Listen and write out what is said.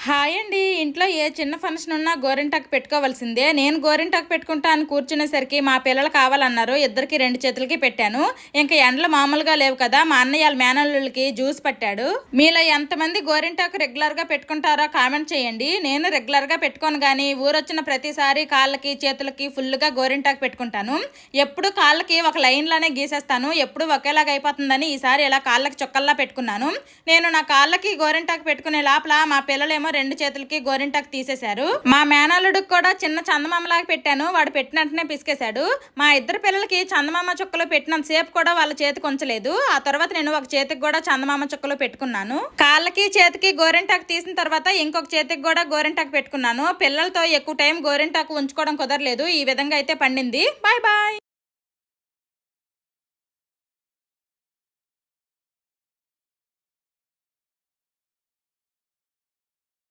Hi అండి. ఇంట్లో ఏ చిన్న ఫంక్షన్ ఉన్నా గోరింటాకు పెట్టుకోవాల్సిందే. నేను గోరింటాకు పెట్టుకుంటా అని కూర్చునేసరికి మా పిల్లలు కావాలన్నారు. ఇద్దరికి 2 చేతులకి పెట్టాను. ఇంకా ఎండలు మామూలుగా లేవు కదా, మా అన్నయ్య వాళ్ళ మేనల్లుళ్ళకి జ్యూస్ పట్టాడు. మీలో ఎంతమంది గోరింటాకు రెగ్యులర్గా పెట్టుకుంటారో కామెంట్ చేయండి. నేను రెగ్యులర్గా పెట్టుకోను, కానీ ఊరొచ్చిన ప్రతిసారి కాళ్ళకి చేతులకి ఫుల్గా గోరింటాకు పెట్టుకుంటాను. ఎప్పుడు కాళ్ళకి ఒక లైన్లోనే గీసేస్తాను. ఎప్పుడు ఒకేలాగా అయిపోతుందని ఈసారి ఇలా కాళ్ళకి చుక్కల్లా పెట్టుకున్నాను. నేను నా కాళ్ళకి గోరింటాకు పెట్టుకునే లోపల మా పిల్లలేమో 2 చేతులకి గోరింటాకు తీసేశారు. మా మేనల్లుడికి కూడా చిన్న చందమామలాగా పెట్టాను. వాడు పెట్టినట్టునే పిసికేశాడు. మా ఇద్దరు పిల్లలకి చందమామ చుక్కలు పెట్టినంత సేపు కూడా వాళ్ళ చేతికి ఉంచలేదు. ఆ తర్వాత నేను ఒక చేతికి కూడా చందమామ చుక్కలు పెట్టుకున్నాను. కాళ్ళకి చేతికి గోరింటాకు తీసిన తర్వాత ఇంకొక చేతికి కూడా గోరింటాకు పెట్టుకున్నాను. పిల్లలతో ఎక్కువ టైం గోరింటాకు ఉంచుకోవడం కుదరలేదు. ఈ విధంగా అయితే పండింది. Bye bye.